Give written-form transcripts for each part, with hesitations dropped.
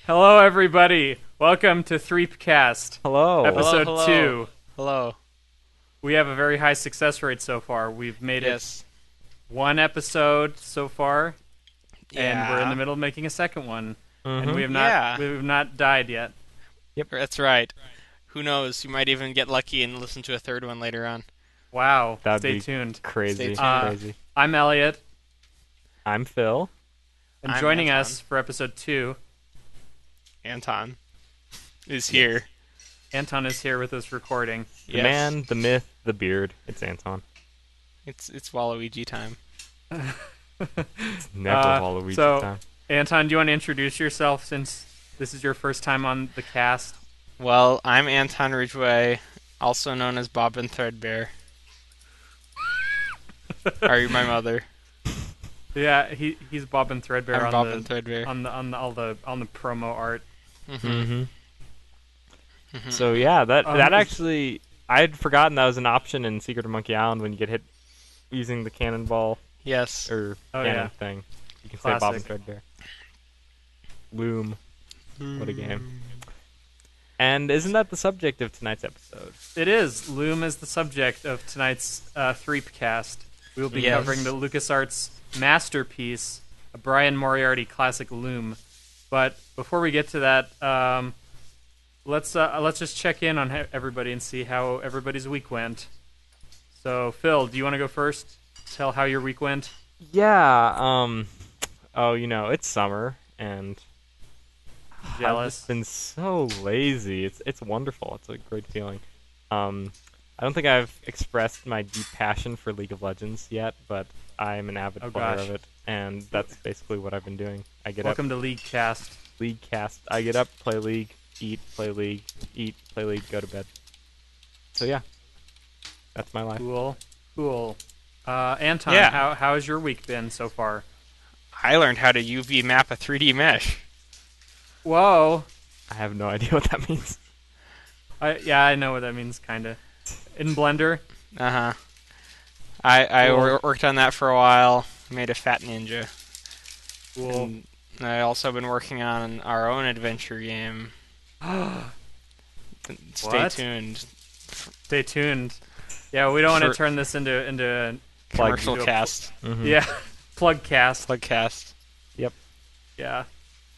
Hello, everybody. Welcome to Threepcast. Hello. Episode 2. Hello. We have a very high success rate so far. We've made it one episode so far, and we're in the middle of making a second one. And we have not died yet. Yep, that's right. Who knows? You might even get lucky and listen to a third one later on. Wow. That'd Stay be tuned. Crazy. Crazy. I'm Elliott. I'm Phil. And I'm joining Anton. us for episode 2, Anton is here. Anton is here with us recording. The man, the myth, the beard. It's Anton. It's Waluigi time. It's never Waluigi time. Anton, do you want to introduce yourself since this is your first time on the cast? Well, I'm Anton Ridgway, also known as Bobbin Threadbare. Are you my mother? Yeah, he's Bobbin Threadbare I'm on Bobbin Threadbare. on the promo art. So yeah, that actually, I had forgotten that was an option in Secret of Monkey Island when you get hit using the cannonball Yes. or cannon thing. You can say Bobbin Threadbare. Loom. What a game. And isn't that the subject of tonight's episode? It is. Loom is the subject of tonight's Threepcast. We will be covering the LucasArts masterpiece, a Brian Moriarty classic Loom. But before we get to that, let's just check in on everybody and see how everybody's week went. So, Phil, do you want to go first? Tell how your week went? Yeah, it's summer, and Jealous. I've just been so lazy. It's wonderful. It's a great feeling. I don't think I've expressed my deep passion for League of Legends yet, but I'm an avid player of it, and that's basically what I've been doing. I get Welcome to LeagueCast. LeagueCast. I get up, play League, eat, play League, eat, play League, go to bed. So yeah, that's my life. Cool. Anton, how has your week been so far? I learned how to UV map a 3D mesh. Whoa. I have no idea what that means. I know what that means, kinda. In Blender? Uh-huh. I worked on that for a while, made a fat ninja. Cool. And I also been working on our own adventure game. Stay tuned. Stay tuned. Yeah, we don't want to turn this into a commercial cast. Yeah, plug cast. Yep. Yeah.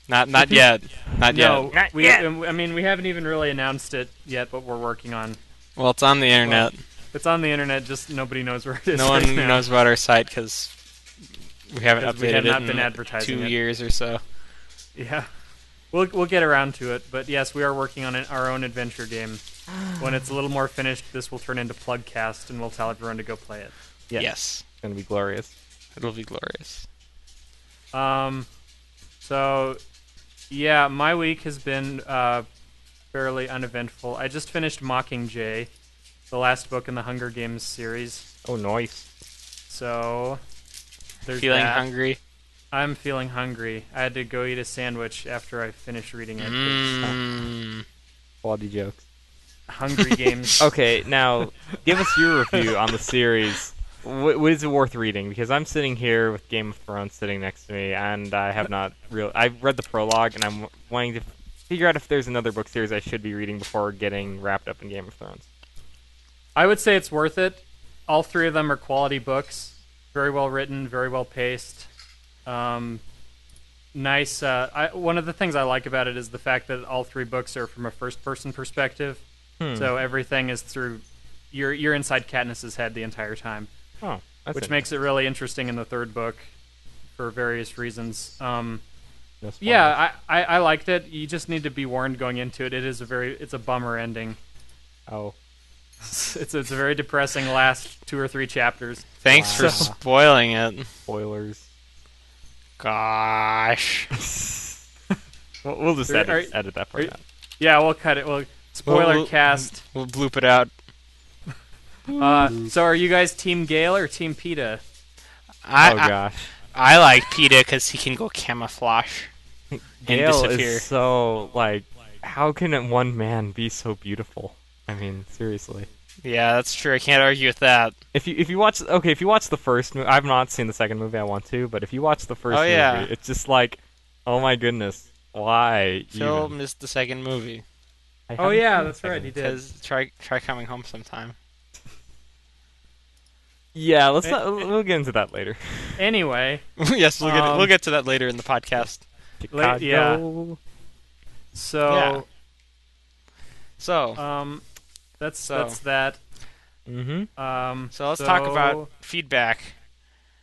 Not yet. Not No, yet. I mean, we haven't even really announced it yet, but we're working on. Well, it's on the internet. It's on the internet, just nobody knows where it is. No right one now. knows about our site because we haven't updated We have not it been in advertising 2 it. years or so. Yeah. We'll get around to it, but yes, we are working on our own adventure game. When it's a little more finished, this will turn into Plugcast, and we'll tell everyone to go play it. Yes. It's gonna be glorious. It'll be glorious. So, yeah, my week has been fairly uneventful. I just finished Mockingjay, the last book in the Hunger Games series. Oh, nice. So, there's Feeling that. hungry? I'm feeling hungry. I had to go eat a sandwich after I finished reading it. Quality jokes. Hungry Games. Okay, now give us your review on the series. What is it worth reading? Because I'm sitting here with Game of Thrones sitting next to me, and I have not I've read the prologue, and I'm wanting to figure out if there's another book series I should be reading before getting wrapped up in Game of Thrones. I would say it's worth it. All three of them are quality books. Very well written, very well paced. Nice. One of the things I like about it is the fact that all three books are from a first-person perspective. So everything is through... You're inside Katniss's head the entire time. Oh, that's which makes it really interesting in the third book for various reasons. No Yeah, I liked it. You just need to be warned going into it. It's a bummer ending. Oh. It's a very depressing last 2 or 3 chapters. Thanks for spoiling it. Spoilers. Gosh. We'll just edit that part out. Yeah, we'll cut it. Spoiler cast. We'll bloop it out. So are you guys Team Gale or Team PETA? Gosh. I like PETA because he can go camouflage and Gale disappear. is so, how can one man be so beautiful? I mean, seriously. Yeah, that's true. I can't argue with that. If you watch the first movie, I've not seen the second movie. I want to, but if you watch the first movie, it's just like, oh my goodness, Why? Phil even? missed the second movie. Oh yeah, that's right. He did. Because try coming home sometime. Yeah, let's not. We'll get into that later. Anyway. Yes, we'll get to that later in the podcast. Chicago. Yeah. So. That's that. Mm-hmm. So let's talk about feedback.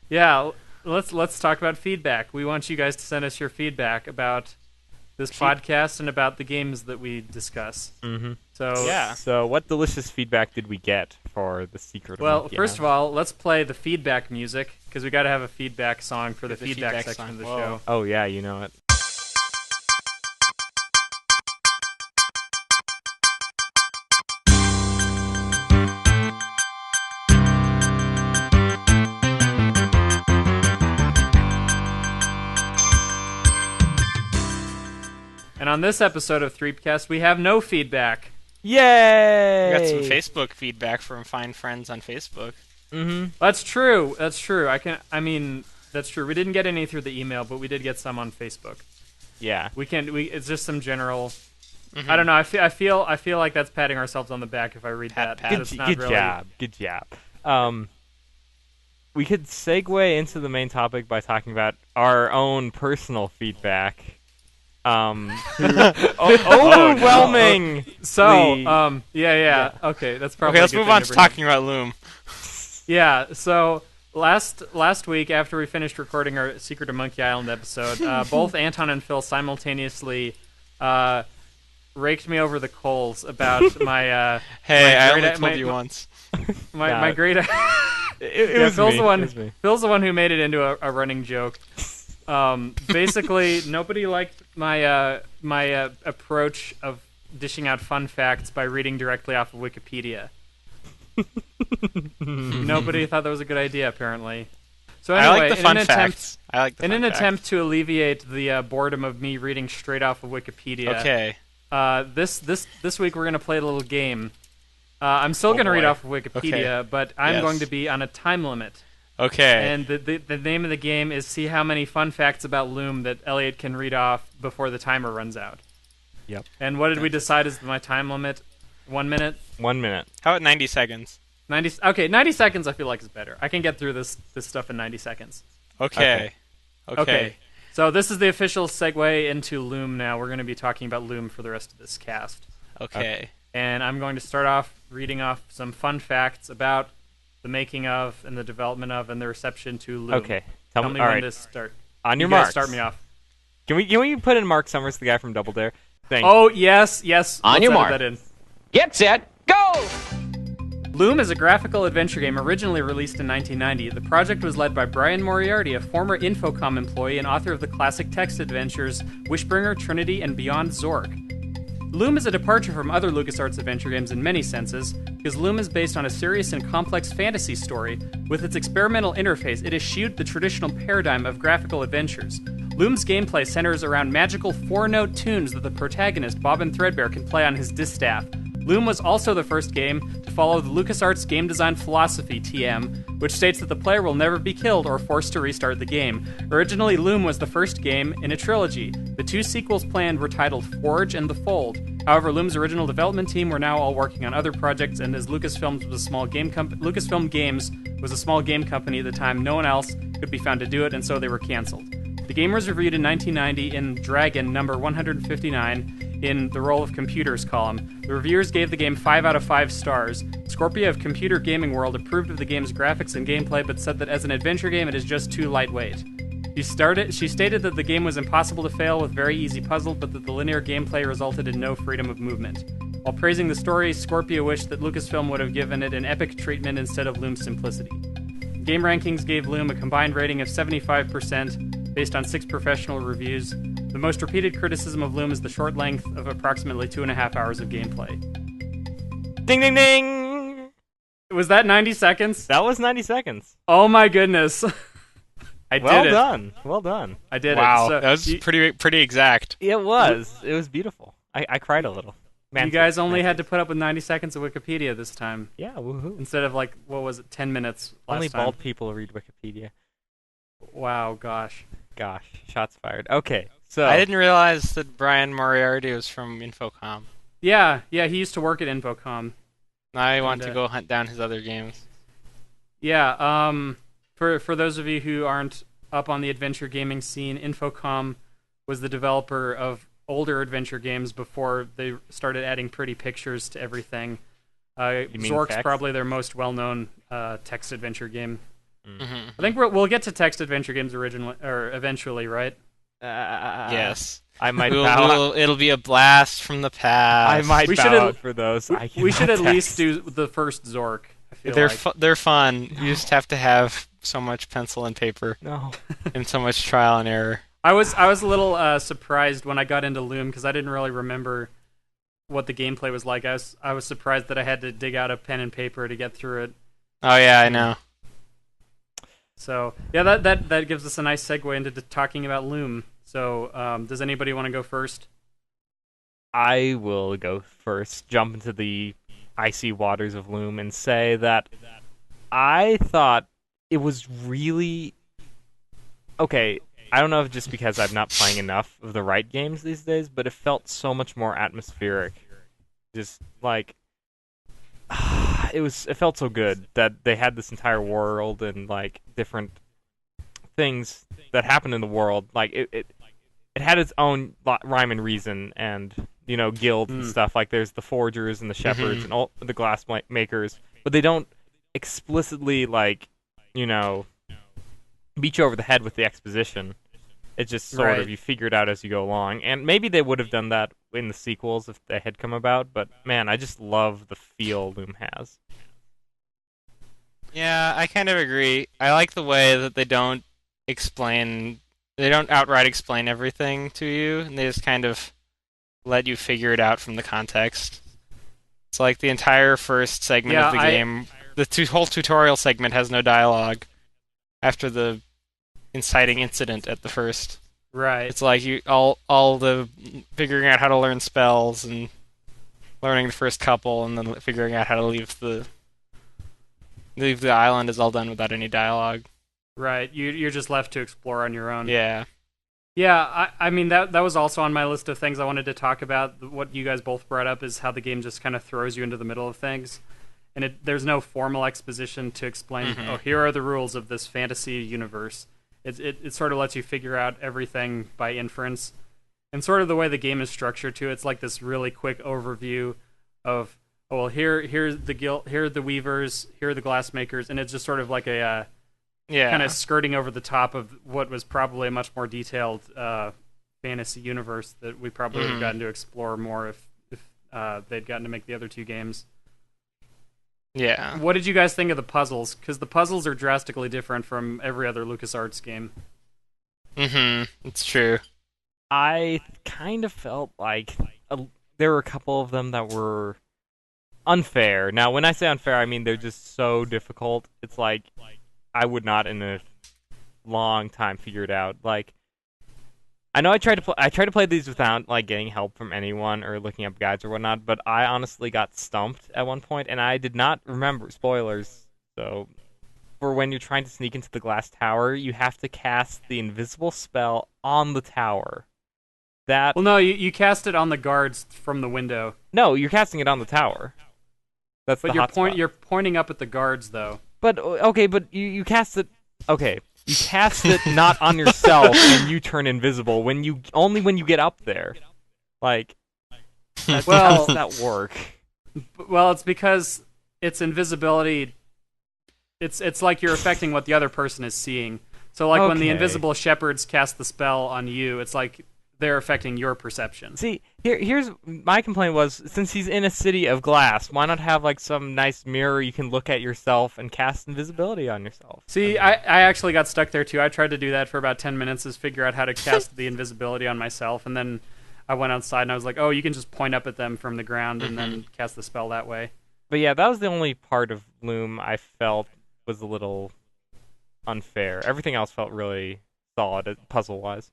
Yeah, let's talk about feedback. We want you guys to send us your feedback about this podcast and about the games that we discuss. Mm-hmm. So what delicious feedback did we get for the secret? Well, first of all, let's play the feedback music because we got to have a feedback song for the feedback section of the show. Oh yeah, you know it. And on this episode of Threepcast, we have no feedback. Yay! We got some Facebook feedback from fine friends on Facebook. Mm-hmm. That's true. That's true. That's true. We didn't get any through the email, but we did get some on Facebook. Yeah. It's just some general. Mm-hmm. I don't know. I feel like that's patting ourselves on the back if I read that. Good job. Good job. We could segue into the main topic by talking about our own personal feedback. Overwhelming. So, yeah. Okay, that's probably. Okay, let's move on to talking about Loom. Yeah. So last week, after we finished recording our Secret of Monkey Island episode, both Anton and Phil simultaneously raked me over the coals about my. Hey, I only told you once. My great. It was Phil's me. the one. It was me. Phil's the one who made it into a running joke. Basically, nobody liked my approach of dishing out fun facts by reading directly off of Wikipedia. Nobody thought that was a good idea, apparently. So anyway, I like the fun facts. In an attempt to alleviate the boredom of me reading straight off of Wikipedia. Okay. This week we're gonna play a little game. I'm still gonna read off of Wikipedia, but I'm going to be on a time limit. Okay. And the name of the game is see how many fun facts about Loom that Elliott can read off before the timer runs out. Yep. And what did we decide is my time limit? 1 minute? 1 minute. How about 90 seconds? 90 seconds I feel like is better. I can get through this stuff in 90 seconds. Okay. So this is the official segue into Loom now. We're going to be talking about Loom for the rest of this cast. Okay. And I'm going to start off reading off some fun facts about the making of and the development of and the reception to Loom. Okay. Tell me when to start. On your guys marks. Start me off. Can we put in Mark Summers, the guy from Double Dare? Thanks. Oh, yes. On your mark. That in. Get set, go! Loom is a graphical adventure game originally released in 1990. The project was led by Brian Moriarty, a former Infocom employee and author of the classic text adventures Wishbringer, Trinity, and Beyond Zork. Loom is a departure from other LucasArts adventure games in many senses, because Loom is based on a serious and complex fantasy story. With its experimental interface, it eschewed the traditional paradigm of graphical adventures. Loom's gameplay centers around magical 4-note tunes that the protagonist, Bobbin Threadbare, can play on his distaff. Loom was also the first game to follow the LucasArts game design philosophy, TM, which states that the player will never be killed or forced to restart the game. Originally, Loom was the first game in a trilogy. The two sequels planned were titled Forge and The Fold. However, Loom's original development team were now all working on other projects, and as Lucasfilm Games was a small game company at the time, no one else could be found to do it, and so they were canceled. The game was reviewed in 1990 in Dragon number 159 in the Role of Computers column. The reviewers gave the game 5 out of 5 stars. Scorpia of Computer Gaming World approved of the game's graphics and gameplay, but said that as an adventure game it is just too lightweight. She stated that the game was impossible to fail with very easy puzzles, but that the linear gameplay resulted in no freedom of movement. While praising the story, Scorpia wished that Lucasfilm would have given it an epic treatment instead of Loom's simplicity. Game Rankings gave Loom a combined rating of 75%, based on 6 professional reviews. The most repeated criticism of Loom is the short length of approximately 2.5 hours of gameplay. Ding, ding, ding! Was that 90 seconds? That was 90 seconds. Oh my goodness. I did it. Well done. I did wow, it. So that was pretty exact. It was. It was beautiful. I cried a little. You guys only had to put up with 90 seconds of Wikipedia this time. Yeah, woohoo. Instead of, 10 minutes last Only time. bald people read Wikipedia. Wow, gosh. Shots fired. Okay, So I didn't realize that Brian Moriarty was from Infocom. Yeah, he used to work at Infocom. I want to go hunt down his other games. Yeah, for those of you who aren't up on the adventure gaming scene, Infocom was the developer of older adventure games before they started adding pretty pictures to everything. Zork's text? probably their most well-known text adventure game. Mm-hmm. I think we'll get to text adventure games eventually, right? Yes. I might bow. It'll be a blast from the past. I might We bow should out for those. We should at cannot least text. do the first Zork. I feel They're like. they're fun. You just have to have so much pencil and paper No. and so much trial and error. I was a little surprised when I got into Loom because I didn't really remember what the gameplay was like. I was surprised that I had to dig out a pen and paper to get through it. Oh yeah, I know. So yeah, that gives us a nice segue into talking about Loom. So does anybody want to go first? I will go first, jump into the icy waters of Loom, and say that I thought it was really... Okay, I don't know if just because I'm not playing enough of the right games these days, but it felt so much more atmospheric. Just, like... It felt so good that they had this entire world and, like, different things that happened in the world. Like, it had its own rhyme and reason and... guilds and stuff. Like, there's the forgers and the shepherds and all the glass makers, but they don't explicitly, like, beat you over the head with the exposition. It's just sort of, you figure it out as you go along. And maybe they would have done that in the sequels if they had come about, but man, I just love the feel Loom has. Yeah, I kind of agree. I like the way that they don't outright explain everything to you, and they just kind of let you figure it out from the context. It's like the entire first segment of the game, the whole tutorial segment has no dialogue after the inciting incident at the first. Right. It's like all the figuring out how to learn spells and learning the first couple, and then figuring out how to leave the island is all done without any dialogue. Right. You're just left to explore on your own. Yeah. Yeah, I mean, that was also on my list of things I wanted to talk about. What you guys both brought up is how the game just kind of throws you into the middle of things. And there's no formal exposition to explain, oh, here are the rules of this fantasy universe. It sort of lets you figure out everything by inference. And sort of the way the game is structured, too, it's like this really quick overview of, oh, well, here's the guild, here are the weavers, here are the glassmakers, and it's just sort of like a... kind of skirting over the top of what was probably a much more detailed fantasy universe that we probably would have gotten to explore more if they'd gotten to make the other two games. Yeah. What did you guys think of the puzzles? Because the puzzles are drastically different from every other LucasArts game. It's true. I kind of felt like there were a couple of them that were unfair. Now, when I say unfair, I mean they're just so difficult. It's like I would not in a long time figure it out. Like, I know I tried to play these without like getting help from anyone or looking up guides or whatnot, but I honestly got stumped at one point, and I did not remember spoilers. So, for when you're trying to sneak into the glass tower, you have to cast the invisible spell on the tower. Well, no, you cast it on the guards from the window. No, you're casting it on the tower. That's but the hot spot. You're pointing up at the guards, though. But okay, but you cast it. Okay, you cast it not on yourself, and you turn invisible only when you get up there. Like, how does that work? Well, it's because it's invisibility. It's like you're affecting what the other person is seeing. So, like when the invisible shepherds cast the spell on you, it's like they're affecting your perception. See, here's my complaint was, since he's in a city of glass, why not have like some nice mirror you can look at yourself and cast invisibility on yourself? See, I actually got stuck there too. I tried to do that for about 10 minutes, is figure out how to cast the invisibility on myself, and then I went outside and I was like, oh, you can just point up at them from the ground and then cast the spell that way. But yeah, that was the only part of Loom I felt was a little unfair. Everything else felt really solid, puzzle-wise.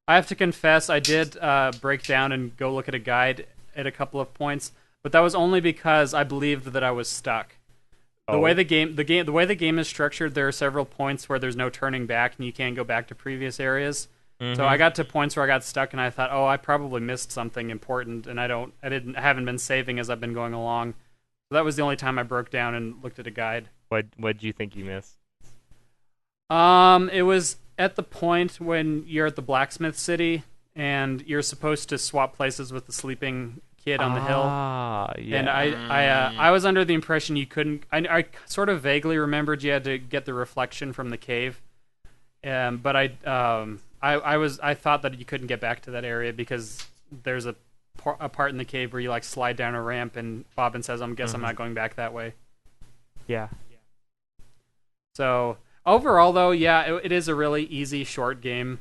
I have to confess, I did break down and go look at a guide at a couple of points, but that was only because I believed that I was stuck. The way the game is structured, there are several points where there's no turning back and you can't go back to previous areas. So I got to points where I got stuck, and I thought, oh, I probably missed something important, and I haven't been saving as I've been going along. So that was the only time I broke down and looked at a guide. What do you think you missed? It was at the point when you're at the blacksmith city, and you're supposed to swap places with the sleeping kid on the hill. Yeah. And I was under the impression you couldn't. I sort of vaguely remembered you had to get the reflection from the cave, but I thought that you couldn't get back to that area because there's a part in the cave where you like slide down a ramp, and Bobbin says, "I'm not going back that way." Yeah. So overall, though, yeah, it is a really easy, short game.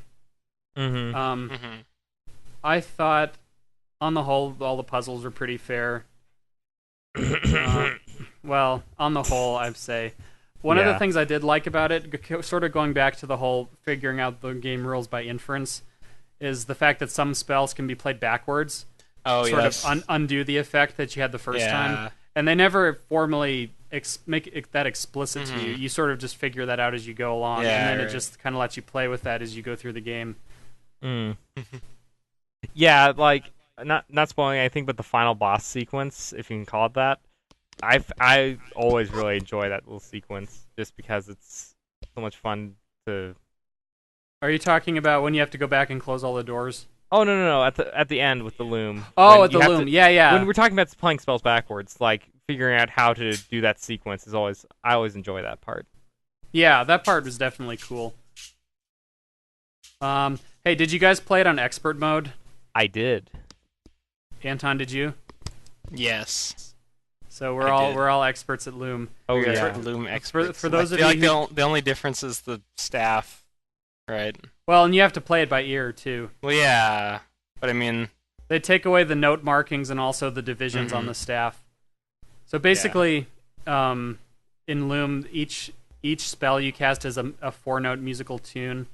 I thought, on the whole, all the puzzles were pretty fair. Well, on the whole, I'd say. One of the things I did like about it, sort of going back to the whole figuring out the game rules by inference, is the fact that some spells can be played backwards. Sort of undo the effect that you had the first time. And they never formally make it that explicit to you. You sort of just figure that out as you go along, and then it just kind of lets you play with that as you go through the game. Yeah, like, not spoiling anything, but the final boss sequence, if you can call it that, I always really enjoy that little sequence, just because it's so much fun to... Are you talking about when you have to go back and close all the doors? Oh, no, at the end with the loom. Oh, at the loom, yeah. When we're talking about playing spells backwards, like, figuring out how to do that sequence I always enjoy that part. Yeah, that part was definitely cool. Hey, did you guys play it on expert mode? I did. Anton, did you? Yes. So we're all experts at Loom. Oh yeah, Loom experts. For those of you, like the only difference is the staff, right? Well, and you have to play it by ear too. Well, yeah, but I mean, they take away the note markings and also the divisions on the staff. So basically, in Loom, each spell you cast is a 4-note musical tune,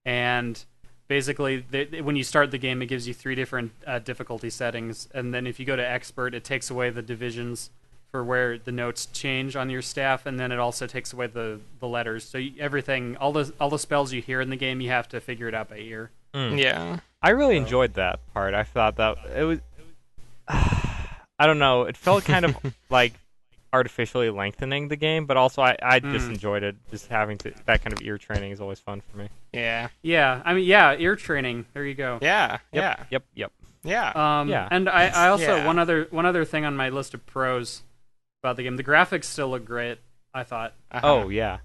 and basically, when you start the game, it gives you 3 different difficulty settings, and then if you go to expert, it takes away the divisions for where the notes change on your staff, and then it also takes away the letters. So everything, all the spells you hear in the game, you have to figure it out by ear. Yeah, I really enjoyed that part. I thought that it was, I don't know, it felt kind of like artificially lengthening the game, but also I just enjoyed it. Just having that kind of ear training is always fun for me. Yeah. I mean, ear training. There you go. Yeah. Yep. Yeah. And I also one other thing on my list of pros about the game. The graphics still look great, I thought. Oh yeah.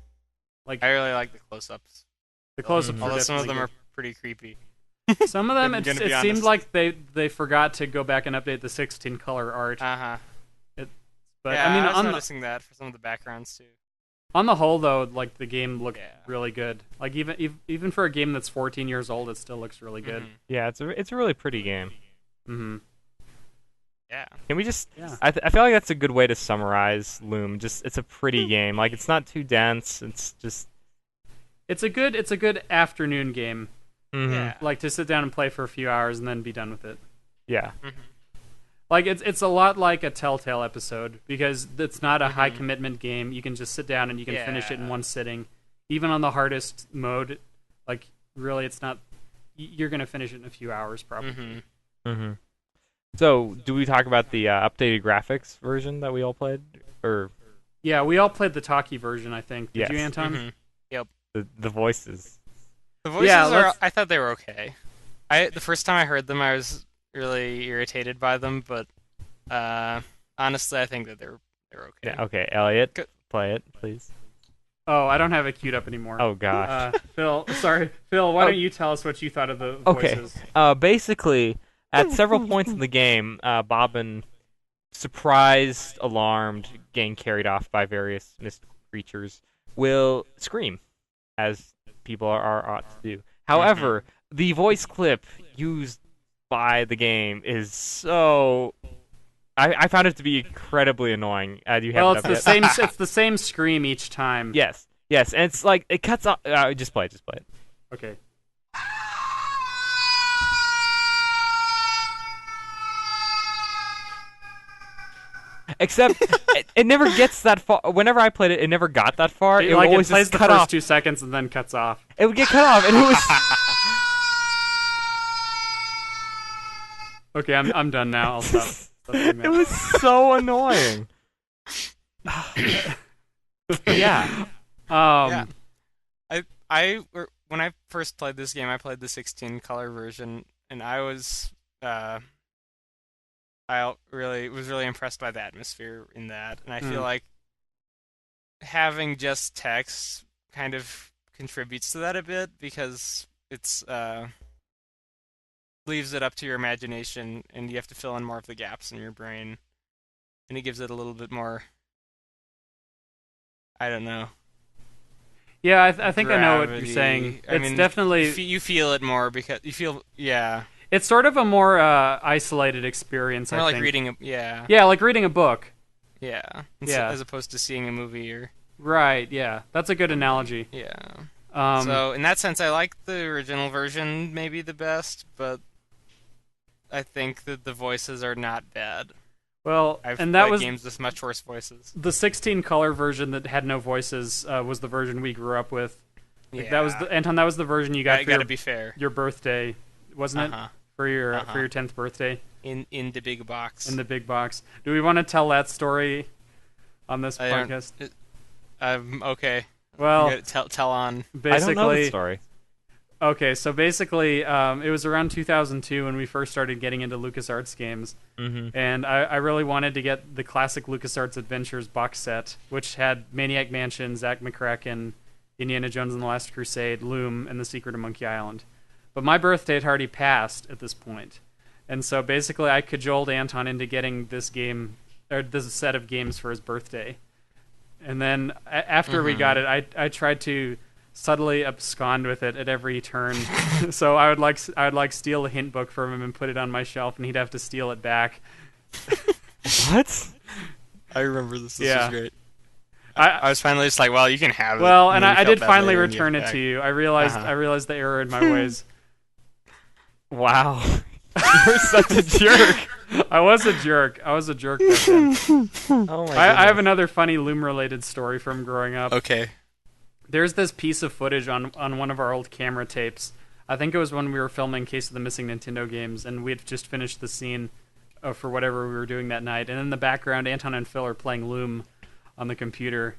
Like, I really like the close-ups. The close-ups, although some of them are pretty creepy. Some of them, it seemed like they forgot to go back and update the 16-color art. But yeah, I mean, I was noticing that for some of the backgrounds too. On the whole, though, like the game looked really good. Like even for a game that's 14 years old, it still looks really good. Yeah, it's a really pretty game. Yeah. Can we just? Yeah. I feel like that's a good way to summarize Loom. Just it's a pretty game. Like it's not too dense. It's just. It's a good afternoon game. Yeah. Like to sit down and play for a few hours and then be done with it. Yeah. Like it's a lot like a Telltale episode because it's not a high commitment game. You can just sit down and you can finish it in one sitting. Even on the hardest mode, like really, it's not. You're gonna finish it in a few hours probably. So, do we talk about the updated graphics version that we all played, or? Yeah, we all played the talkie version. I think. Did you, Anton? Yep. The voices. The voices are. I thought they were okay. The first time I heard them, I was really irritated by them, but honestly, I think that they're okay. Yeah, okay, Elliott, play it, please. Oh, I don't have it queued up anymore. Oh gosh. Phil, why don't you tell us what you thought of the voices? Okay. Basically, at several points in the game, Bobbin, surprised, alarmed, getting carried off by various mystical creatures, will scream, as people are ought to do. However, the voice clip used by the game is so... I found it to be incredibly annoying. It's the same scream each time. Yes, and it's like, it cuts off... just play it. Okay. Except, it never gets that far. Whenever I played it, it never got that far. It always plays just the cut first off. 2 seconds and then cuts off. It would get cut off, and it was... Okay, I'm done now. I'll stop. It was so annoying. Yeah. Yeah. When I first played this game, I played the 16-color version, and I was really impressed by the atmosphere in that, and I feel like having just text kind of contributes to that a bit because it's leaves it up to your imagination, and you have to fill in more of the gaps in your brain, and it gives it a little bit more. I don't know. Yeah, I think I know what you're saying. I mean, definitely you feel it more because you feel It's sort of a more isolated experience. More I like think. reading like reading a book. Yeah. Yeah. As opposed to seeing a movie or. Right. Yeah, that's a good analogy. Yeah. So in that sense, I like the original version maybe the best, but I think that the voices are not bad. Well, I've and that played was games with much worse voices. The 16-color version that had no voices was the version we grew up with. Like, that was Anton. That was the version you got. Gotta be fair. Your birthday, wasn't it? For your 10th birthday. In the big box. In the big box. Do we want to tell that story on this podcast? Okay. Well, tell on. Basically, I don't know the story. Okay, so basically, it was around 2002 when we first started getting into LucasArts games, and I really wanted to get the classic LucasArts Adventures box set, which had Maniac Mansion, Zack McCracken, Indiana Jones and the Last Crusade, Loom, and The Secret of Monkey Island. But my birthday had already passed at this point, and so basically I cajoled Anton into getting this game, or this set of games for his birthday. And then after we got it, I tried to subtly abscond with it at every turn. So I would steal a hint book from him and put it on my shelf, and he'd have to steal it back. What? I remember this. This Yeah. was great. I was finally just like, well, you can have it. Well, and then I you did felt bad finally later and you return gave it back. to you. I realized the error in my ways. Wow. You're such a jerk. I was a jerk. back then. Oh my I have another funny Loom-related story from growing up. Okay. There's this piece of footage on one of our old camera tapes. I think it was when we were filming Case of the Missing Nintendo Games, and we had just finished the scene for whatever we were doing that night. And in the background, Anton and Phil are playing Loom on the computer.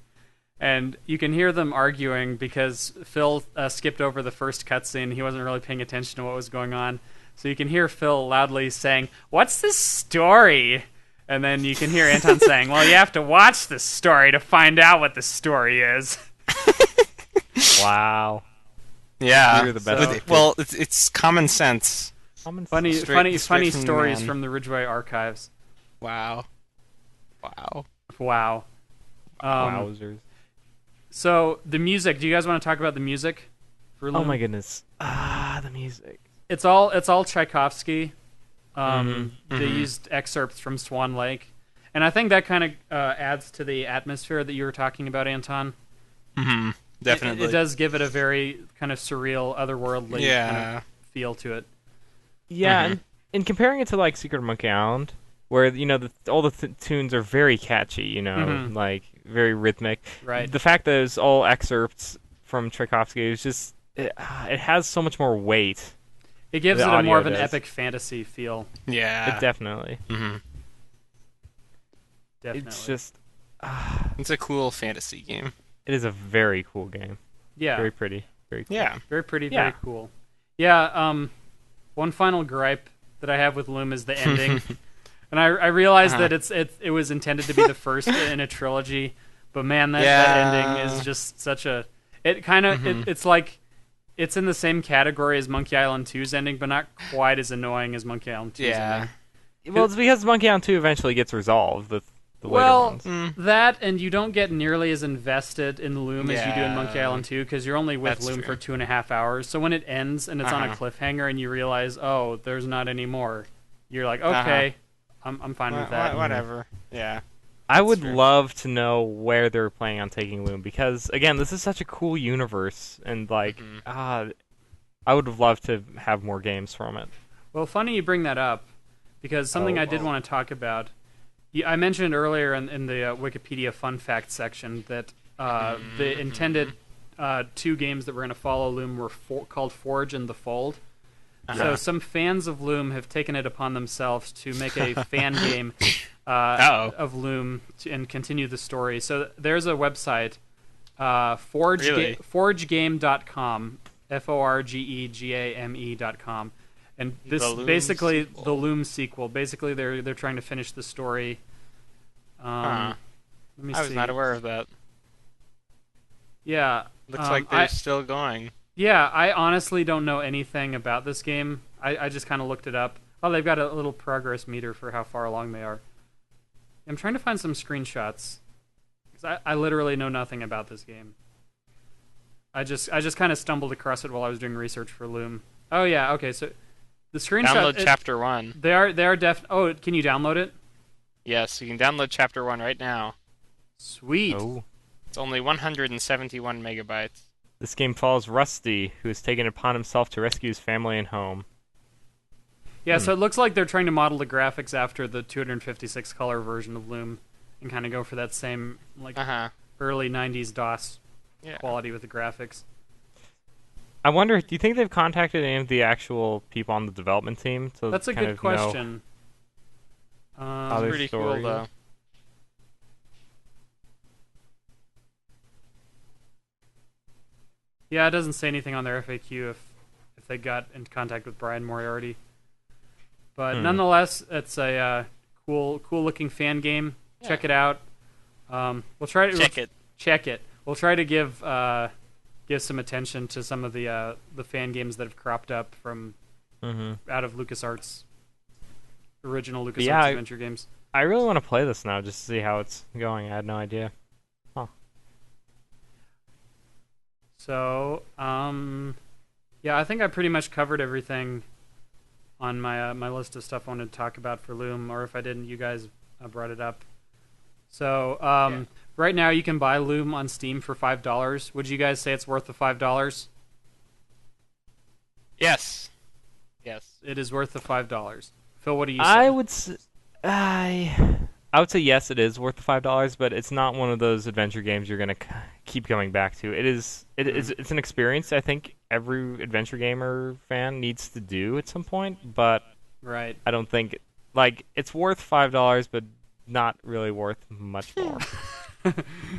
And you can hear them arguing because Phil skipped over the first cutscene. He wasn't really paying attention to what was going on. So you can hear Phil loudly saying, "What's this story?" And then you can hear Anton saying, "Well, you have to watch the story to find out what the story is." Wow. Yeah. You're the best. Well, it's common sense. Funny Straight stories man. from the Ridgeway archives. Wow. Wow. Wowzers. So the music. Do you guys want to talk about the music for Loom? Oh my goodness. The music. It's all Tchaikovsky. They used excerpts from Swan Lake, and I think that kind of adds to the atmosphere that you were talking about, Anton. Mm-hmm. Definitely. It does give it a very kind of surreal, otherworldly kind of feel to it. Yeah, and comparing it to like Secret of Monkey Island, where all the tunes are very catchy, like very rhythmic. Right. The fact that it's all excerpts from Tchaikovsky is just it has so much more weight. It gives The it a more of audio an does. epic fantasy feel. Yeah. It definitely. Mm-hmm. Definitely. It's just. It's a cool fantasy game. It is a very cool game. Yeah. Very pretty. Very cool. Yeah. Very pretty. Yeah. Very cool. Yeah. One final gripe that I have with Loom is the ending, and I realized that it was intended to be the first in a trilogy, but man, that ending is just such a. It kind of it's like. It's in the same category as Monkey Island 2's ending, but not quite as annoying as Monkey Island 2's ending. Well, it's because Monkey Island 2 eventually gets resolved with the later ones. That, and you don't get nearly as invested in Loom as you do in Monkey Island 2, because you're only with Loom for 2.5 hours. So when it ends and it's on a cliffhanger and you realize, oh, there's not any more, you're like, okay, I'm fine with that. Whatever. Yeah. I would love to know where they're planning on taking Loom, because again, this is such a cool universe, and like, I would have loved to have more games from it. Well, funny you bring that up, because something I did want to talk about. I mentioned earlier in the Wikipedia fun fact section that the intended 2 games that were going to follow Loom were called Forge and The Fold. So some fans of Loom have taken it upon themselves to make a fan game of Loom and continue the story. So there's a website, forgegame.com, forgegame.com, and this basically the Loom sequel. Basically, they're trying to finish the story. Let me see. I was not aware of that. Yeah, looks like they're still going. Yeah, I honestly don't know anything about this game. I just kind of looked it up. Oh, they've got a little progress meter for how far along they are. I'm trying to find some screenshots, because I literally know nothing about this game. I just kind of stumbled across it while I was doing research for Loom. Oh yeah, okay. So the screenshot. Download Chapter 1. They are Oh, can you download it? Yes, you can download Chapter 1 right now. Sweet. Oh. It's only 171 megabytes. This game follows Rusty, who has taken it upon himself to rescue his family and home. Yeah, so it looks like they're trying to model the graphics after the 256 color version of Loom, and kind of go for that same early 90s DOS quality with the graphics. I wonder, do you think they've contacted any of the actual people on the development team? That's a good question. It's pretty cool, though. Yeah, it doesn't say anything on their FAQ if they got in contact with Brian Moriarty. But nonetheless, it's a cool looking fan game. Yeah. Check it out. We'll try to check it. We'll try to give some attention to some of the fan games that have cropped up from out of LucasArts, original LucasArts adventure games. I really want to play this now just to see how it's going. I had no idea. So, yeah, I think I pretty much covered everything on my my list of stuff I wanted to talk about for Loom, or if I didn't, you guys brought it up. So, right now you can buy Loom on Steam for $5. Would you guys say it's worth the $5? Yes. Yes. It is worth the $5. Phil, what do you say? I would say yes, it is worth the $5, but it's not one of those adventure games you're gonna keep going back to. It's an experience I think every adventure gamer fan needs to do at some point, but right. I don't think it's worth $5, but not really worth much more.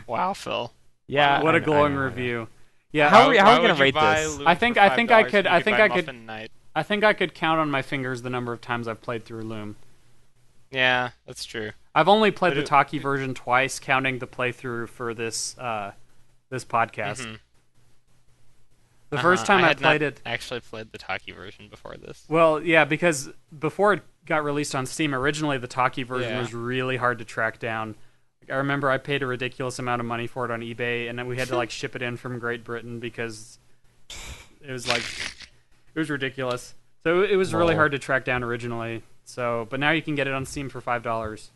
Wow, Phil. Yeah, what a glowing review. Yeah, how are we gonna rate this? I think I could count on my fingers the number of times I've played through Loom. Yeah, that's true. I've only played the talkie version twice, counting the playthrough for this podcast. The first time I played it, actually played the talkie version before this. Well, yeah, because before it got released on Steam, originally the talkie version was really hard to track down. I remember I paid a ridiculous amount of money for it on eBay, and then we had to ship it in from Great Britain because it was ridiculous. So it was really hard to track down originally. So, but now you can get it on Steam for $5.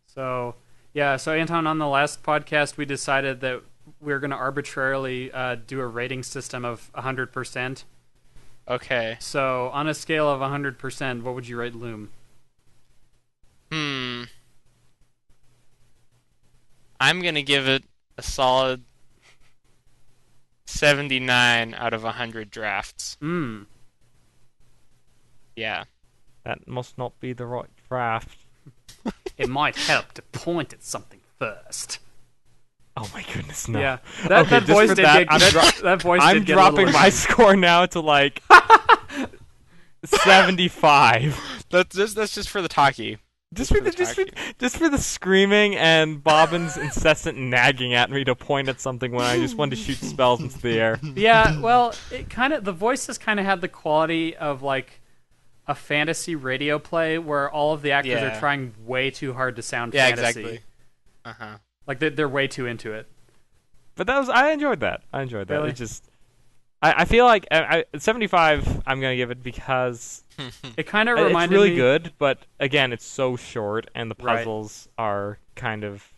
So, yeah. So, Anton, on the last podcast, we decided that we're going to arbitrarily do a rating system of 100%. Okay. So, on a scale of 100%, what would you rate Loom? I'm going to give it a solid 79 out of 100 drafts. Yeah. That must not be the right draft. It might help to point at something first. Oh my goodness, no. Yeah, that voice did get... That voice I'm dropping my score now to 75. That's just for the talkie. Just for the screaming and Bobbin's incessant nagging at me to point at something when I just wanted to shoot spells into the air. Yeah, well, the voices kind of had the quality of a fantasy radio play where all of the actors are trying way too hard to sound fantasy. Exactly. They're way too into it. But I enjoyed that. Really? It just, I feel like 75. I'm gonna give it because it kind of reminded me. It's really good, but again, it's so short, and the puzzles are kind of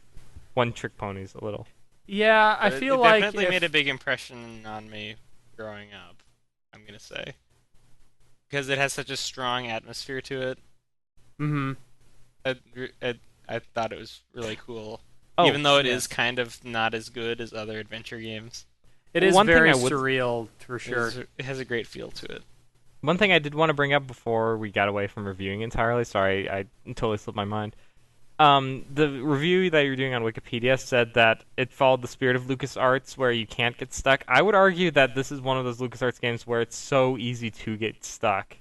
one-trick ponies a little. Yeah, I feel like it definitely made a big impression on me growing up. I'm gonna say. Because it has such a strong atmosphere to it. I thought it was really cool. Even though it is kind of not as good as other adventure games. It is very surreal, for sure. It has a great feel to it. One thing I did want to bring up before we got away from reviewing entirely, sorry, I totally slipped my mind. The review that you're doing on Wikipedia said that it followed the spirit of LucasArts where you can't get stuck. I would argue that this is one of those LucasArts games where it's so easy to get stuck.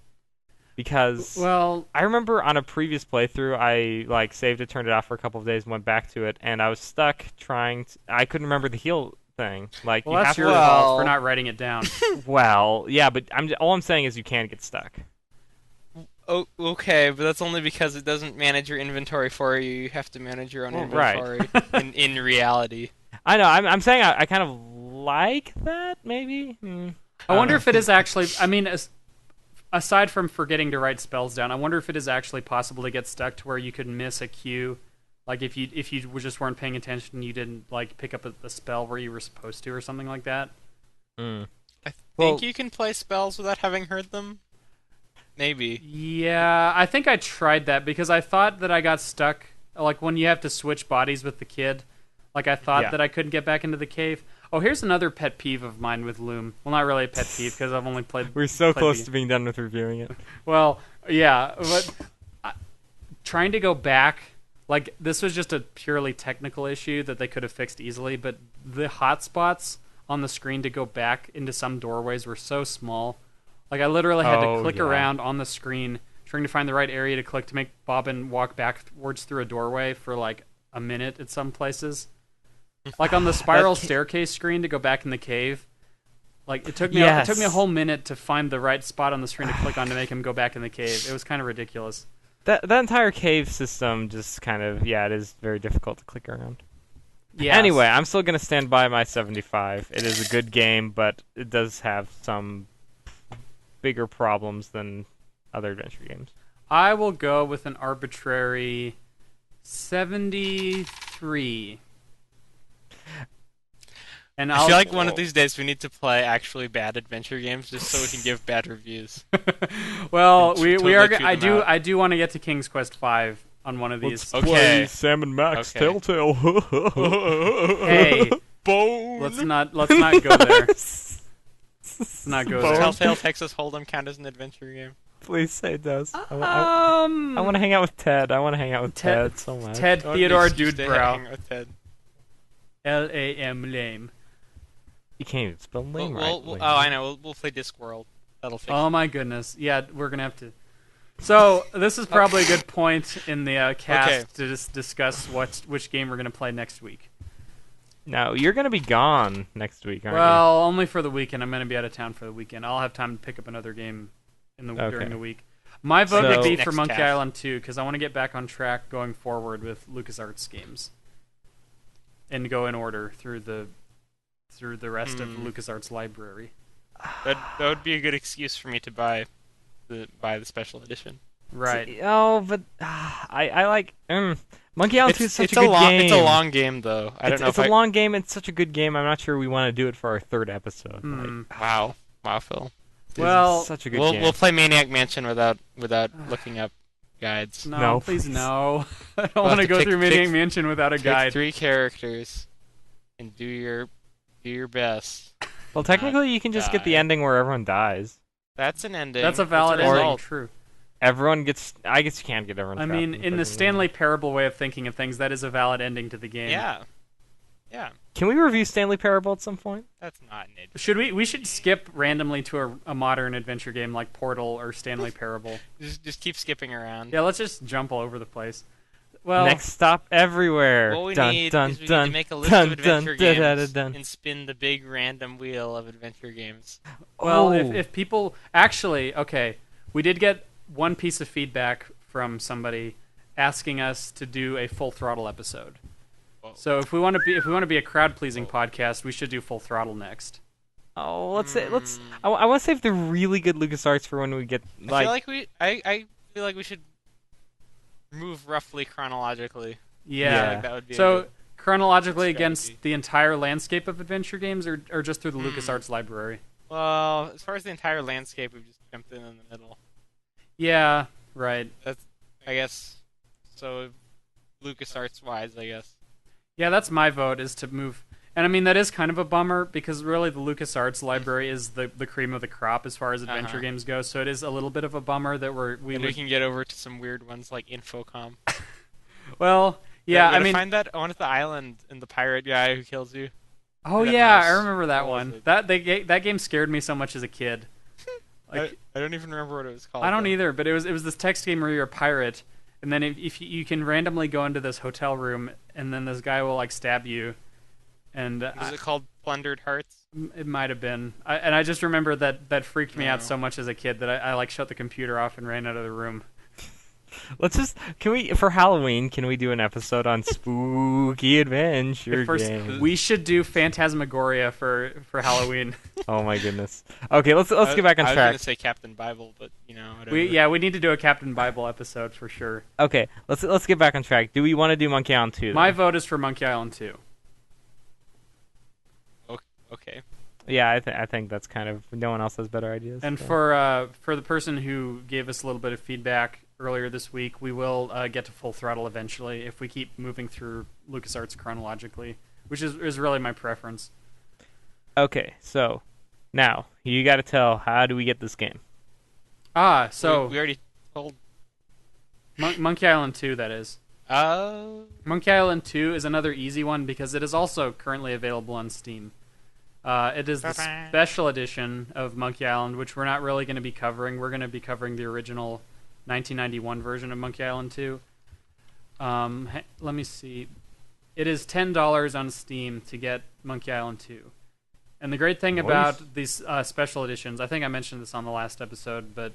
Because I remember on a previous playthrough, I saved it, turned it off for a couple of days, and went back to it, and I was stuck I couldn't remember the heal thing. That's your fault for not writing it down. Well, yeah, but all I'm saying is you can get stuck. Oh, okay, but that's only because it doesn't manage your inventory for you. You have to manage your own inventory in reality. I know. I'm saying I kind of like that, maybe? I wonder if it is actually... I mean, aside from forgetting to write spells down, I wonder if it is actually possible to get stuck to where you could miss a cue. Like, if you just weren't paying attention, you didn't, pick up a spell where you were supposed to or something like that. I think you can play spells without having heard them. Maybe. Yeah, I think I tried that because I thought that I got stuck, when you have to switch bodies with the kid. I thought that I couldn't get back into the cave. Oh, here's another pet peeve of mine with Loom. Well, not really a pet peeve because I've only played... We're so close to being done with reviewing it. Well, yeah, but trying to go back... this was just a purely technical issue that they could have fixed easily, but the hotspots on the screen to go back into some doorways were so small. I literally had to click around on the screen, trying to find the right area to click to make Bobbin walk backwards through a doorway for, a minute at some places. On the spiral staircase screen to go back in the cave. It took me a whole minute to find the right spot on the screen to click on to make him go back in the cave. It was kind of ridiculous. That entire cave system just kind of, it is very difficult to click around. Yes. Anyway, I'm still going to stand by my 75. It is a good game, but it does have some bigger problems than other adventure games. I will go with an arbitrary 73. And I feel like one of these days we need to play actually bad adventure games just so we can give bad reviews. Well, we are. I do want to get to King's Quest V on one of these. Let's play Sam and Max Telltale. Hey, Bone. Let's not go there. Let's not go there. Telltale Texas Hold'em count as an adventure game? Please say it does. I want to hang out with Ted. I want to hang out with Ted so much. Ted Theodore Dudebrow. Hang with Ted. L-A-M lame. You can't even spell lame right. I know. We'll play Discworld. That'll fix it. Oh my goodness. Yeah, we're gonna have to. So this is probably a good point in the cast to just discuss which game we're gonna play next week. No, you're going to be gone next week, aren't you? Well, only for the weekend. I'm going to be out of town for the weekend. I'll have time to pick up another game during the week. My vote would be for Monkey Island 2, because I want to get back on track going forward with LucasArts games. And go in order through the rest of the LucasArts library. That would be a good excuse for me to buy the special edition. Right. But I like... Monkey Island 2 is such a good game. It's a long game, though. It's a long game. It's such a good game. I'm not sure we want to do it for our third episode. Wow, Phil. Well, such a good game. We'll play Maniac Mansion without looking up guides. No, please no. I don't want to go through Maniac Mansion without a guide. Pick 3 characters and do your best. Well, technically, you can just get the ending where everyone dies. That's an ending. That's a valid ending. True. Everyone gets... I guess you can't get everyone trapped. I mean, in the Stanley Parable way of thinking of things, that is a valid ending to the game. Yeah. Can we review Stanley Parable at some point? That's not an adventure. Should we? We should skip randomly to a modern adventure game like Portal or Stanley Parable. Just keep skipping around. Yeah, let's just jump all over the place. Well, next stop everywhere. What we need to make a list of adventure games and spin the big random wheel of adventure games. Well, if people... Actually, okay, we did get one piece of feedback from somebody asking us to do a Full Throttle episode. Whoa. So if we want to be a crowd pleasing podcast, we should do Full Throttle next. Oh, let's. I want to save the really good LucasArts for when we get. I feel like we should move roughly chronologically. Yeah. That would be so chronologically against the entire landscape of adventure games, or just through the LucasArts library. Well, as far as the entire landscape, we've just jumped in the middle. Yeah, right. That's, I guess, so LucasArts-wise, I guess. Yeah, that's my vote, is to move... And I mean, that is kind of a bummer because really the LucasArts library is the cream of the crop as far as adventure games go. So it is a little bit of a bummer that we can get over to some weird ones like Infocom. Well, yeah, I mean, find that one at the island and the pirate guy who kills you. Oh yeah, I remember that one. That game scared me so much as a kid. Like, I don't even remember what it was called. I don't either, but it was this text game where you're a pirate, and then if you can randomly go into this hotel room, and then this guy will like stab you. And is it called Plundered Hearts? It might have been. I just remember that freaked me out so much as a kid that I like shut the computer off and ran out of the room. For Halloween, can we do an episode on spooky adventure games? We should do Phantasmagoria for Halloween. Oh my goodness. Okay, let's get back on track. I was going to say Captain Bible, but whatever. We need to do a Captain Bible episode for sure. Okay, let's get back on track. Do we want to do Monkey Island 2? My vote is for Monkey Island 2. Okay. Yeah, I think that's kind of, no one else has better ideas. And for the person who gave us a little bit of feedback earlier this week, we will get to Full Throttle eventually if we keep moving through LucasArts chronologically, which is really my preference. Okay, so now you got to tell, how do we get this game? So we already told. Monkey Island 2, that is. Monkey Island 2 is another easy one because it is also currently available on Steam. It is the special edition of Monkey Island, which we're not really going to be covering. We're going to be covering the original 1991 version of Monkey Island 2. Let me see. It is $10 on Steam to get Monkey Island 2. And the great thing about these special editions, I think I mentioned this on the last episode, but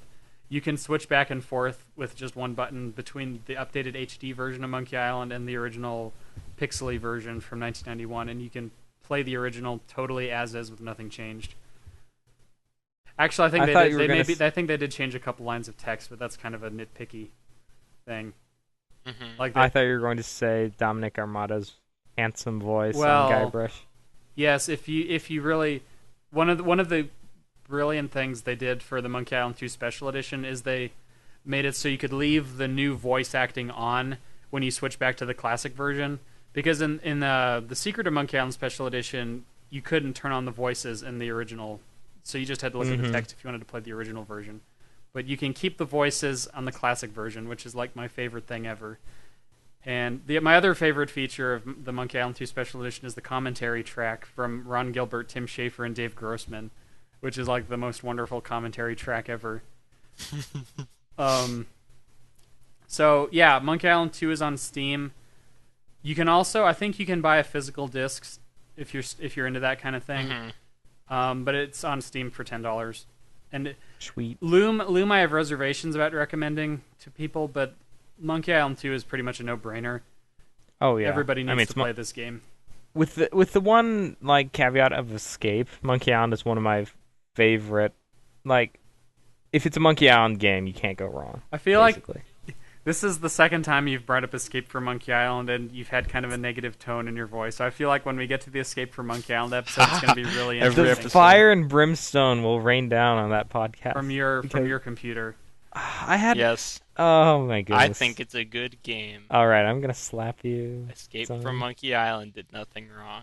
you can switch back and forth with just one button between the updated HD version of Monkey Island and the original pixely version from 1991, and you can play the original totally as is with nothing changed. Actually, I think they did change a couple lines of text, but that's kind of a nitpicky thing. Mm-hmm. Like I thought you were going to say Dominic Armato's handsome voice on Guybrush. Yes, if you really, one of the brilliant things they did for the Monkey Island 2 Special Edition is they made it so you could leave the new voice acting on when you switch back to the classic version. Because in the Secret of Monkey Island Special Edition, you couldn't turn on the voices in the original, so you just had to look at the text if you wanted to play the original version. But you can keep the voices on the classic version, which is like my favorite thing ever. And my other favorite feature of the Monkey Island 2 Special Edition is the commentary track from Ron Gilbert, Tim Schafer, and Dave Grossman, which is like the most wonderful commentary track ever. So yeah, Monkey Island 2 is on Steam. You can also, I think you can buy a physical disc if you're into that kind of thing. Mm-hmm. But it's on Steam for $10. And sweet. Loom I have reservations about recommending to people, but Monkey Island 2 is pretty much a no-brainer. Oh yeah. Everybody needs to play this game. With the one like caveat of escape, Monkey Island is one of my favorite. Like, if it's a Monkey Island game, you can't go wrong. I feel basically. Like this is the second time you've brought up Escape from Monkey Island, and you've had kind of a negative tone in your voice. So I feel like when we get to the Escape from Monkey Island episode, it's going to be really interesting. The fire and brimstone will rain down on that podcast from your computer. Yes. Oh my goodness. I think it's a good game. All right, I'm gonna slap you. Escape from Monkey Island did nothing wrong.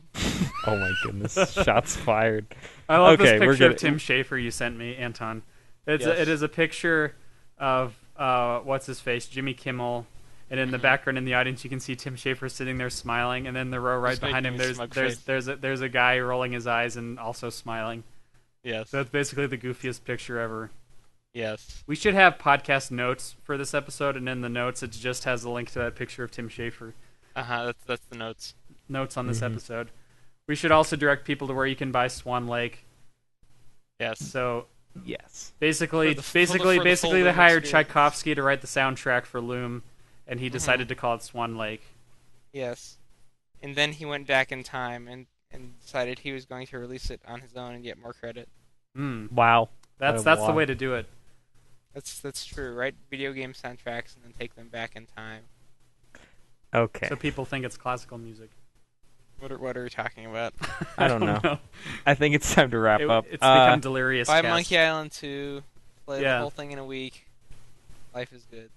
Oh my goodness! Shots fired. I love this picture of Tim Schafer you sent me, Anton. It is a picture of what's his face, Jimmy Kimmel, and in the background in the audience you can see Tim Schafer sitting there smiling, and then the row right behind him there's a guy rolling his eyes and also smiling. Yes. So it's basically the goofiest picture ever. Yes. We should have podcast notes for this episode, and in the notes it just has a link to that picture of Tim Schafer. That's the notes. Notes on this episode. We should also direct people to where you can buy Swan Lake. Yes. So yes. Basically, they hired Tchaikovsky to write the soundtrack for Loom, and he decided to call it Swan Lake. Yes. And then he went back in time and decided he was going to release it on his own and get more credit. Wow. That's the way to do it. That's true. Write video game soundtracks and then take them back in time. Okay. So people think it's classical music. What are we talking about? I don't know. I think it's time to wrap up. It's become delirious. Buy Monkey Island 2. Play the whole thing in a week. Life is good.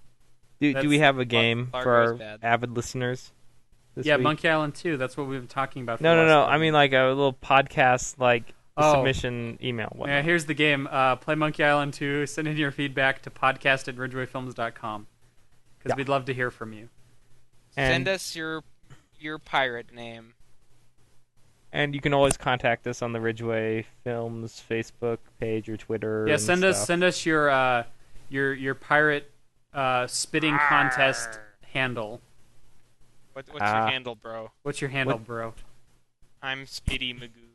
Do we have a game for our avid listeners this Yeah, week? Monkey Island 2. That's what we've been talking about. For No. the last I mean like a little podcast, like submission email. Whatnot. Yeah, here's the game. Play Monkey Island 2. Send in your feedback to podcast@ridgewayfilms.com because we'd love to hear from you. Send us your pirate name. And you can always contact us on the Ridgeway Films Facebook page or Twitter. Yeah, and send stuff. us your pirate spitting contest handle. What's your handle, bro? What's your handle, bro? I'm Speedy Magoo.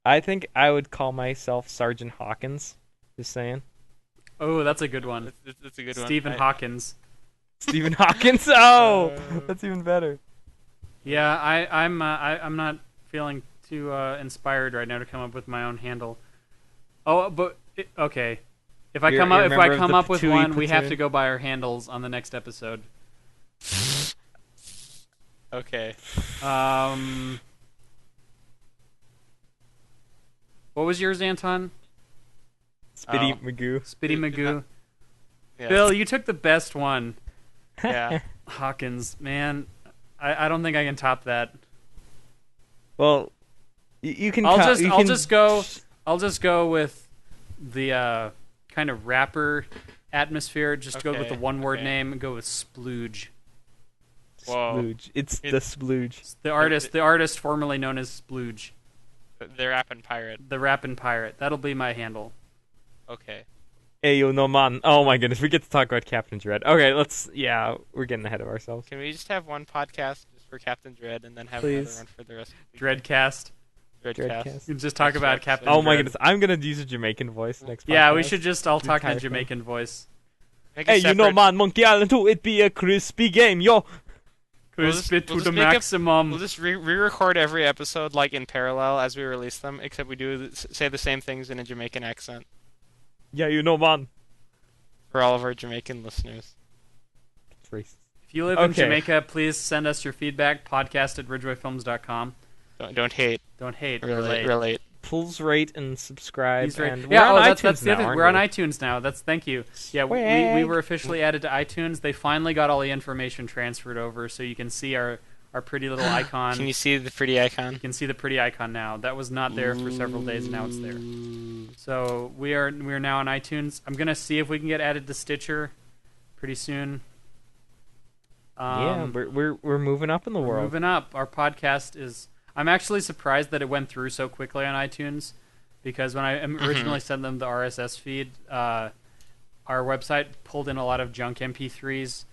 I think I would call myself Sergeant Hawkins. Just saying. Oh, that's a good one. That's a good one. Stephen Hawkins. Stephen Hawkins. Oh, that's even better. Yeah, I'm not feeling too inspired right now to come up with my own handle. Oh, but okay. If I come up with one, we have to go by our handles on the next episode. Okay. What was yours, Anton? Spitty Magoo. Spitty Magoo. Yeah. Bill, you took the best one. Yeah. Hawkins, man, I don't think I can top that. Well, you can. I'll just go with the kind of rapper atmosphere. Just go with the one-word name and go with Splooge. Whoa. Splooge. It's the Splooge. The artist formerly known as Splooge. The Rappin' Pirate. The Rappin' Pirate. That'll be my handle. Okay. Hey, yo, no man. Oh my goodness, we get to talk about Captain Dread. Okay, we're getting ahead of ourselves. Can we just have one podcast just for Captain Dread and then have Please. another one for the rest of the Dreadcast. Dreadcast. You just talk about Captain Oh my Dread. goodness, I'm gonna use a Jamaican voice next podcast. Yeah, we should just all talk in a Entire film. Jamaican voice. Make a Hey, you know separate- man, Monkey Island 2, it be a crispy game, yo! Crispy to we'll the just make a- maximum. We'll just re-record every episode like in parallel as we release them, except we say the same things in a Jamaican accent Yeah, you know man. for all of our Jamaican listeners. It's racist. If you live in Okay. Jamaica, please send us your feedback, podcast@ridgewayfilms.com. Don't hate. Don't hate, Relate. relate. Please rate and subscribe. Please rate. And Yeah, we're on that's iTunes the other now, thing. We're on aren't iTunes now. Thank you. Yeah, we Swag. were officially added to iTunes. They finally got all the information transferred over, so you can see our pretty little icon. Can you see the pretty icon? You can see the pretty icon now. That was not there for several days, and now it's there. So we are now on iTunes. I'm gonna see if we can get added to Stitcher pretty soon. Yeah, we're moving up in the We're world. moving up. Our podcast is. I'm actually surprised that it went through so quickly on iTunes, because when I originally sent them the RSS feed, our website pulled in a lot of junk MP3s.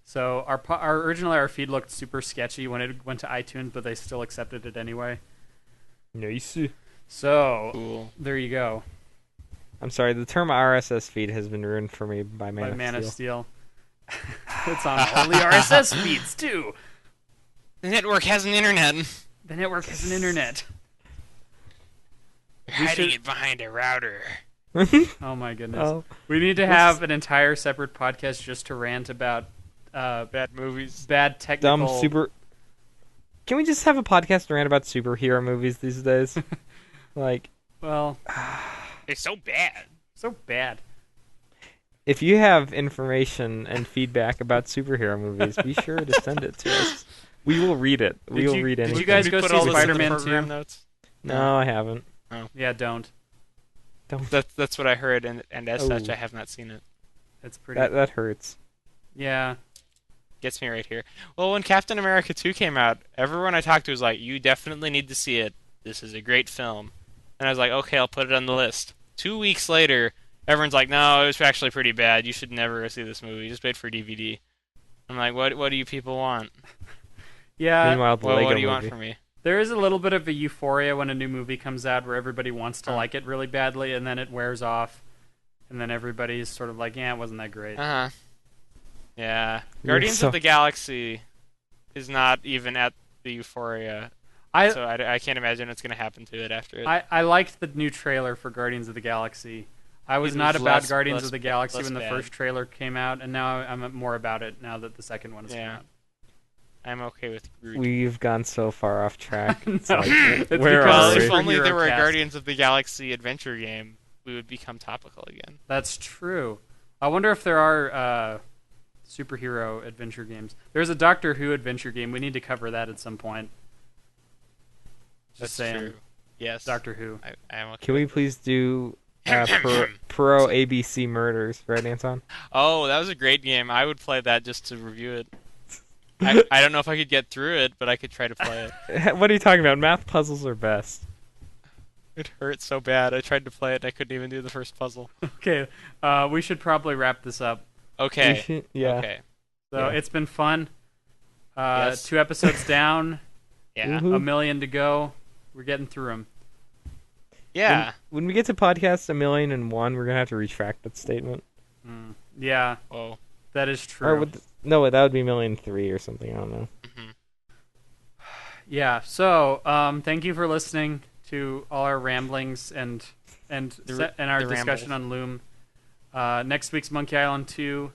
So originally our feed looked super sketchy when it went to iTunes, but they still accepted it anyway. Nice. So Cool. there you go. I'm sorry, the term RSS feed has been ruined for me by Man, By of, Man Steel. of Steel. It's on all the RSS feeds too. The network has an internet. The network has an internet. You're hiding it behind a router. Oh my goodness. Oh. We need to have an entire separate podcast just to rant about Bad movies. bad technical. Dumb super. Can we just have a podcast to rant about superhero movies these days? Like, Well, They're so bad. so bad. if you have information and feedback about superhero movies, be sure to send it to us. We will read it. We will read did anything. you guys Can go we put see all this in the Spider-Man program 2? notes? No, I haven't. Yeah, don't. That's what I heard, and as such, Oh. I have not seen it. It's pretty. That hurts. Yeah. Gets me right here. Well, when Captain America 2 came out, everyone I talked to was like, "You definitely need to see it. This is a great film." And I was like, "Okay, I'll put it on the list." 2 weeks later, everyone's like, "No, it was actually pretty bad. You should never go see this movie. Just wait for DVD." I'm like, "What do you people want? Yeah. Meanwhile, the Lego What do you movie. want from me?" There is a little bit of a euphoria when a new movie comes out where everybody wants to like it really badly, and then it wears off, and then everybody's sort of like, yeah, it wasn't that great. Uh-huh. Yeah. You're Guardians so- of the Galaxy is not even at the euphoria, I so I can't imagine what's going to happen to it after it. I liked the new trailer for Guardians of the Galaxy. I was It not was about less- Guardians less of the ba- Galaxy less when the bad. first trailer came out, and now I'm more about it now that the second one is Yeah. coming out. I'm okay with Groot. We've gone so far off track. It's No. like, It's where because are we? If only there were a Superhero cast. Guardians of the Galaxy adventure game, we would become topical again. That's true. I wonder if there are superhero adventure games. There's a Doctor Who adventure game. We need to cover that at some point. Just saying. True. Yes. Doctor Who. I am okay. Can we please do Pro ABC Murders, right, Anton? Oh, that was a great game. I would play that just to review it. I don't know if I could get through it, but I could try to play it. What are you talking about? Math puzzles are best. It hurt so bad. I tried to play it and I couldn't even do the first puzzle. Okay, we should probably wrap this up. Okay. Yeah. Okay. So it's been fun. Yes. 2 episodes down, Yeah. Woohoo. a million to go. We're getting through them. Yeah. When we get to podcast 1,000,001, we're gonna have to retract that statement. Yeah, Whoa. that is true. Or no, that would be 1,000,003 or something. I don't know. Yeah. So, thank you for listening to all our ramblings and our the discussion rambles. on Loom. Next week's Monkey Island 2.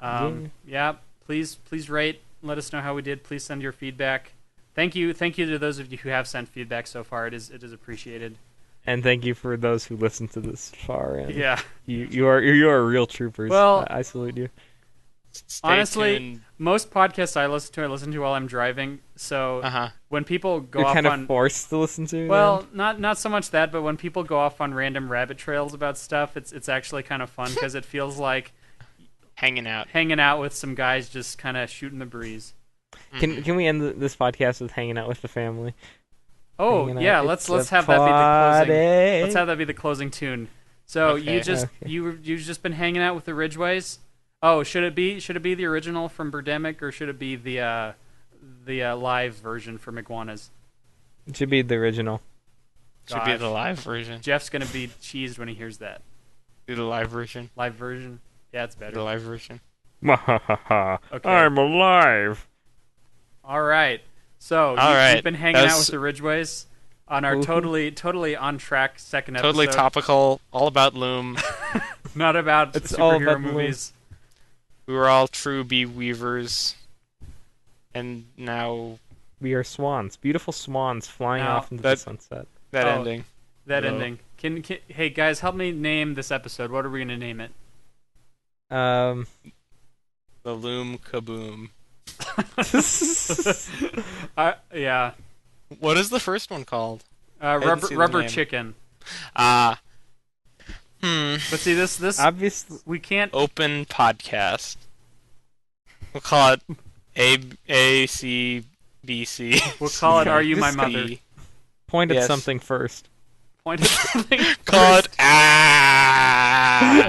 Yeah. Please rate. Let us know how we did. Please send your feedback. Thank you to those of you who have sent feedback so far. It is appreciated. And thank you for those who listened to this far. And Yeah. You are real troopers. Well, I salute you. Stay honestly, tuned. most podcasts I listen to while I'm driving. So when people go You're off kind on of forced to listen to. well, not so much that, but when people go off on random rabbit trails about stuff, it's actually kind of fun because it feels like hanging out with some guys just kind of shooting the breeze. Can we end this podcast with hanging out with the family? Oh Hanging yeah, out. let's It's a have that be the closing. party. Let's have that be the closing tune. So Okay. you've just been hanging out with the Ridgeways. Oh, should it be the original from Birdemic or should it be the live version from Iguanas? It should be the original. Should be Gosh. the live version. Jeff's gonna be cheesed when he hears that Do the live version. live version. Yeah, it's The better. live version. Okay. I'm alive. All right. So right. you've been hanging That out was- with the Ridgeways on our Woohoo. totally on track second Totally episode. topical. All about Loom. Not about It's all superhero about Loom. movies. We were all true bee weavers. And now We are swans, beautiful swans flying Now, off into the sunset. that Oh. ending. That No. ending. Can hey guys, help me name this episode. What are we gonna name it? The Loom Kaboom. Yeah. What is the first one called? Rubber see the name. chicken. But But see this Obviously, we can't. open podcast. We'll call it ACBC. We'll call it Are You My This Mother? point at Yes. something first. Point at something. Call it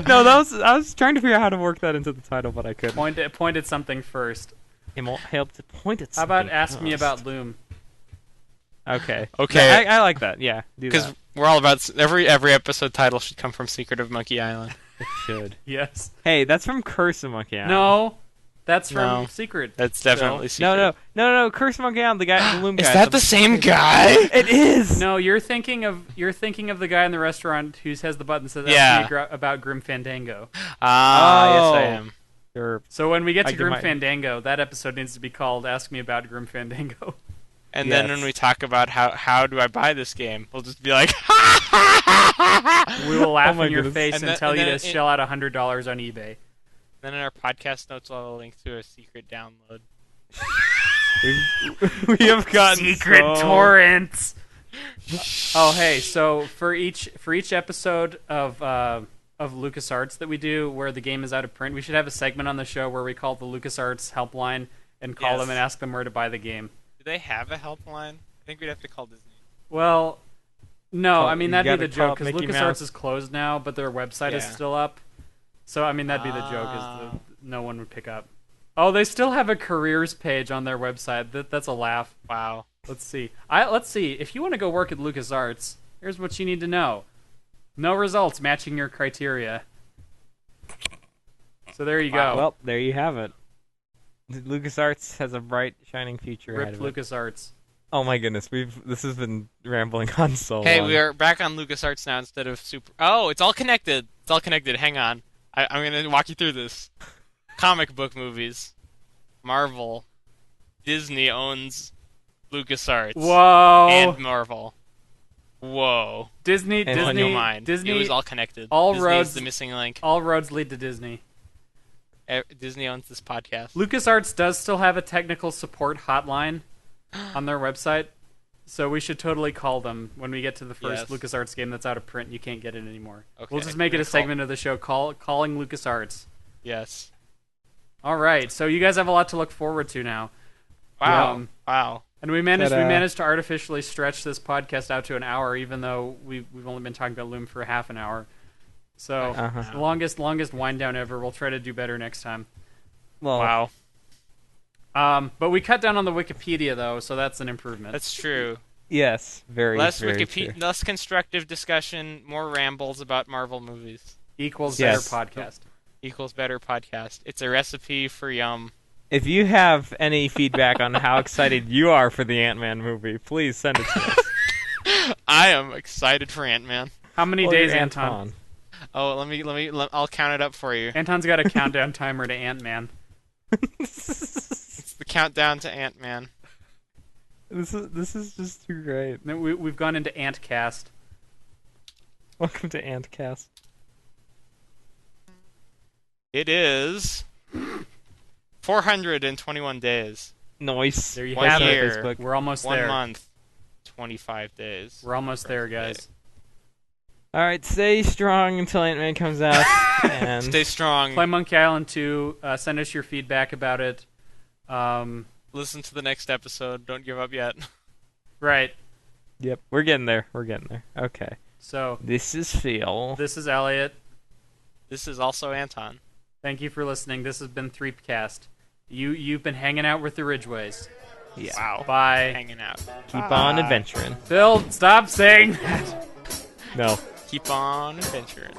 No, I was trying to figure out how to work that into the title, but I couldn't. Point at something first. It won't help to point at How something. about ask me first. about Loom? Okay. Okay. I like that. Yeah, do Because that. we're all about every episode title should come from Secret of Monkey Island. It should. Yes. Hey, that's from Curse of Monkey Island. No. That's from No. Secret. That's definitely Secret. No. Curse of Monkey Island. The guy, the Loom guy. Is that the same guy? It is. No, you're thinking of the guy in the restaurant who has the button that says Yeah. "Ask me about Grim Fandango." Yes Oh. I am. Sure. So when we get I to give Grim my- Fandango, that episode needs to be called "Ask Me About Grim Fandango." And then Yes. when we talk about how do I buy this game, we'll just be like, We will laugh my in your goodness. face And and, then- tell and you to then shell out $100 on eBay. Then in our podcast notes, we'll have a link to a secret download. We have gotten Secret so... torrents. Oh, hey. So for each episode of LucasArts that we do, where the game is out of print, we should have a segment on the show where we call the LucasArts helpline and call Yes. them and ask them where to buy the game. Do they have a helpline? I think we'd have to call Disney. Well, no. I mean You that'd be gotta the call joke it because Mickey LucasArts Mouse. is closed now, but their website is Yeah. still up. So I mean that'd be the joke is Ah. no one would pick up. Oh, they still have a careers page on their website. That's a laugh. Wow. Let's see. Let's see. If you want to go work at LucasArts, here's what you need to know. No results matching your criteria. So there you go. Well, there you have it. LucasArts has a bright, shining future ahead Rip of it. LucasArts. Oh my goodness, this has been rambling on so Hey, long. we are back on LucasArts now instead of Super. Oh, it's all connected. It's all connected. Hang on. I'm going to walk you through this. Comic book movies. Marvel. Disney owns LucasArts. Whoa. And Marvel. Whoa. Disney. And On your mind. Disney. It was all connected. all Disney roads- is the missing link. All roads lead to Disney. Disney owns this podcast. LucasArts does still have a technical support hotline on their website, so we should totally call them when we get to the first LucasArts game that's out of print and you can't get it anymore. Okay. We'll just make it a segment of the show calling LucasArts. Yes. All right, so you guys have a lot to look forward to now. Wow. Wow. And we managed to artificially stretch this podcast out to an hour, even though we've only been talking about Loom for half an hour. So the longest wind down ever. We'll try to do better next time. Well, wow. But we cut down on the Wikipedia though, so that's an improvement. That's true. Yes, very less very true. Less constructive discussion, more rambles about Marvel movies. Equals better podcast. Equals better podcast. It's a recipe for yum. If you have any feedback on how excited you are for the Ant-Man movie, please send it to us. I am excited for Ant-Man. How many days, Anton? Oh, I'll count it up for you. Anton's got a countdown timer to Ant-Man. It's the countdown to Ant-Man. This is just too great. We've gone into Antcast. Welcome to Antcast. It is 421 days. Nice. There you 1 have year. it. We're almost 1 there. 1 month. 25 days. We're almost there, guys. All right, stay strong until Ant-Man comes out. And stay strong. Play Monkey Island 2. Send us your feedback about it. Listen to the next episode. Don't give up yet. Right. Yep, we're getting there. Okay. So this is Phil. This is Elliott. This is also Anton. Thank you for listening. This has been Threepcast. You've been hanging out with the Ridgeways. Yeah. Wow. Bye. Hanging out. Keep on adventuring. Phil, stop saying that. No. Keep on adventuring.